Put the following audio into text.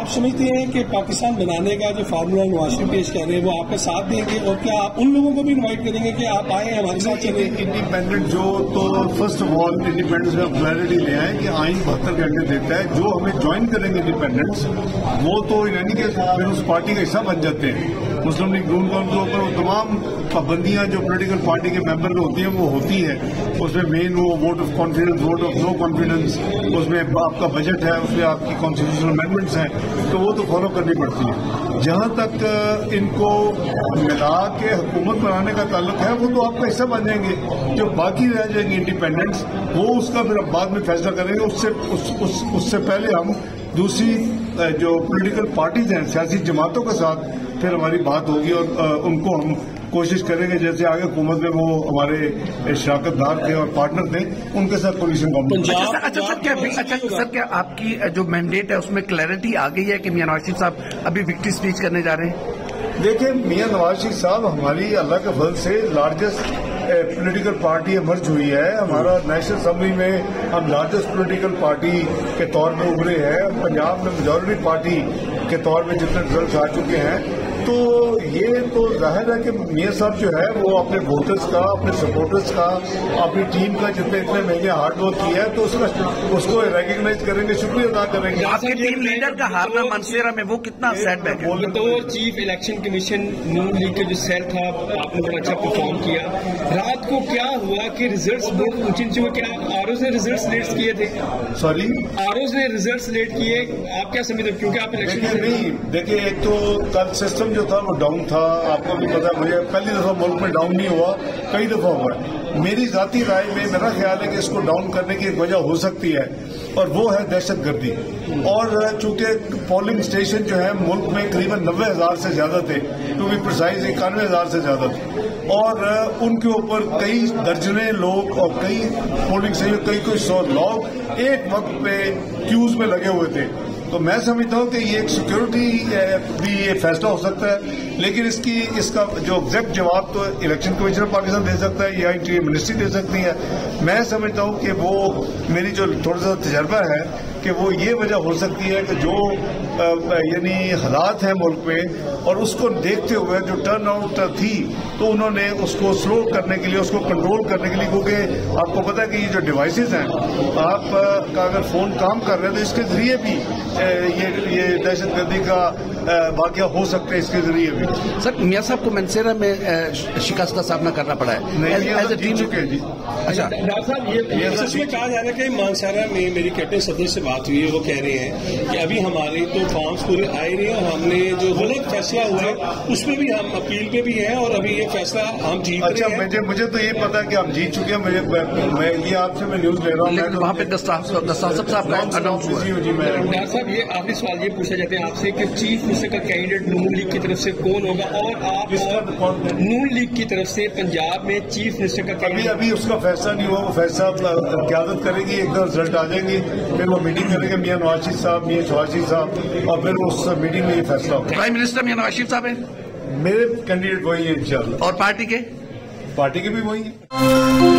آپ سمجھتے ہیں کہ پاکستان بنانے کا جو فارمولا نواز شریف پیش کر رہے ہیں وہ آپ کا ساتھ دیں گے، اور کیا آپ ان لوگوں کو بھی انوائٹ کریں گے کہ آپ آئیں ہمارے ساتھ چلیں؟ انڈیپینڈنٹ جو تو فرسٹ آف آل انڈیپینڈنس میں کلیئرٹی لے آئے کہ آئین 72 گھنٹے دیتا ہے، جو ہمیں جوائن کریں گے انڈیپینڈنٹس وہ تو یعنی کہ پھر اس پارٹی کا حصہ بن جاتے ہیں۔ مسلم لیگ نون کے اوپر وہ تمام پابندیاں جو پولیٹیکل پارٹی کے ممبر میں ہوتی ہیں وہ ہوتی ہے، اس میں مین وہ vote of confidence, vote of no confidence, اس میں آپ کا بجٹ ہے، اس میں آپ کی کانسٹیٹیوشنل امینڈمنٹس ہیں، تو وہ تو فالو کرنی پڑتی ہے۔ جہاں تک ان کو ملا کے حکومت بنانے کا تعلق ہے وہ تو آپ کا حصہ بن جائیں گے، جو باقی رہ جائیں گے انڈیپینڈنٹس وہ اس کا پھر بعد میں فیصلہ کریں گے۔ اس سے پہلے ہم دوسری جو پولیٹیکل پارٹیز ہیں، سیاسی جماعتوں کے ساتھ پھر ہماری بات ہوگی، اور ان کو ہم کوشش کریں گے جیسے آگے حکومت میں وہ ہمارے شراکت دار تھے اور پارٹنر تھے ان کے ساتھ پوزیشن کمپنی۔ اچھا سر، کیا آپ کی جو مینڈیٹ ہے اس میں کلیئرٹی آ گئی ہے کہ میاں نواز شریف صاحب ابھی وکٹری اسپیچ کرنے جا رہے ہیں؟ دیکھیں، میاں نواز شریف صاحب ہماری اللہ کے فضل سے لارجسٹ پولیٹیکل پارٹی ایمرج ہوئی ہے۔ ہمارا نیشنل اسمبلی میں ہم لارجسٹ پولیٹیکل پارٹی کے طور پہ ابھرے ہیں، پنجاب میں میجورٹی پارٹی کے طور پہ جتنے رزلٹس آ چکے ہیں، تو یہ تو ظاہر ہے کہ میاں صاحب جو ہے وہ اپنے ووٹرز کا، اپنے سپورٹرز کا، اپنی ٹیم کا اتنے مہینے ہارڈ ورک کیا ہے تو اس کو ریکگنائز کریں گے، شکریہ ادا کریں گے۔ آپ کے ٹیم لیڈر کا ہارنا منصیرہ میں وہ کتنا سیٹ بیک ہے؟ بطور چیف الیکشن کمیشن نون لیگ کے جو سیل تھا آپ نے بڑا اچھا پرفارم کیا، رات کو کیا ہوا کہ ریزلٹس بہت اونچے نیچے ہوئے؟ کیا آر اوز نے ریزلٹس لیٹ کیے تھے؟ سوری، آر اوز نے ریزلٹس لیٹ کیے، آپ کیا سمجھتے ہیں؟ کیونکہ آپ الیکشن نہیں دیکھیں، ایک تو کل سسٹم جو تھا وہ ڈاؤن تھا، آپ کو بھی پتا ہے، مجھے پہلی دفعہ ملک میں ڈاؤن نہیں ہوا، کئی دفعہ ہوا ہے۔ میری ذاتی رائے میں میرا خیال ہے کہ اس کو ڈاؤن کرنے کی ایک وجہ ہو سکتی ہے اور وہ ہے دہشت گردی، اور چونکہ پولنگ اسٹیشن جو ہے ملک میں قریباً 90,000 سے زیادہ تھے، ٹو بی پرسائز 91,000 سے زیادہ تھے، اور ان کے اوپر کئی درجنے لوگ اور کئی پولنگ اسٹیشن کئی 100 لوگ ایک وقت پہ کیوز میں لگے ہوئے تھے۔ تو میں سمجھتا ہوں کہ یہ ایک سیکورٹی بھی یہ فیصلہ ہو سکتا ہے، لیکن اس کا جو ایگزیکٹ جواب تو الیکشن کمیشن پاکستان دے سکتا ہے یا انٹیریئر منسٹری دے سکتی ہے۔ میں سمجھتا ہوں کہ وہ میری جو تھوڑا سا تجربہ ہے کہ وہ یہ وجہ ہو سکتی ہے کہ جو یعنی حالات ہیں ملک میں اور اس کو دیکھتے ہوئے جو ٹرن آؤٹ تھی تو انہوں نے اس کو سلو کرنے کے لیے، اس کو کنٹرول کرنے کے لیے، کیونکہ آپ کو پتا ہے کہ یہ جو ڈیوائسز ہیں، آپ کا اگر فون کام کر رہے ہیں تو اس کے ذریعے بھی یہ دہشت گردی کا واقعہ ہو سکتے ہیں، اس کے ذریعے بھی۔ سر، میاں صاحب کو منصیرہ میں شکست کا سامنا کرنا پڑا ہے، جیت چکے ہیں جی۔ اچھا ڈاکٹر صاحب، یہ اس میں کہا جا رہا ہے کہ مانسہرہ میں میری کیپٹن صدر سے بات ہوئی ہے، وہ کہہ رہے ہیں کہ ابھی ہمارے تو فارمز پورے آئے نہیں اور ہم نے جو غلط فیصلہ ہوا ہے اس میں بھی ہم اپیل پہ بھی ہیں اور ابھی یہ فیصلہ ہم جیت رہے ہیں۔ اچھا، مجھے تو یہ پتا ہے کہ ہم جیت چکے ہیں، میں یہ آپ سے میں نیوز لے رہا ہوں، لیکن وہاں پہ دستار صاحب کا اناؤنس ہوا ہے۔ ڈاکٹر صاحب، یہ آخری سوال یہ پوچھا جاتا ہے آپ سے کہ چیف منسٹر کا کینڈیڈیٹ نون لیگ کی طرف سے کون ہوگا، اور آپ نون لیگ کی طرف سے پنجاب میں چیف منسٹر کا کینڈیڈیٹ؟ ابھی اس کا فیصلہ نہیں ہوا، وہ فیصلہ قیادت کرے گی، ایک دم رزلٹ آ جائیں گے، پھر وہ میٹنگ کریں گے میاں نواز شریف صاحب، میاں شہباز شریف صاحب، اور پھر اس میٹنگ میں یہ فیصلہ ہوگا۔ پرائم منسٹر میاں نواز شریف صاحب ہیں، میرے کینڈیڈیٹ وہی ہیں انشاءاللہ، اور پارٹی کے پارٹی کے بھی وہی ہیں۔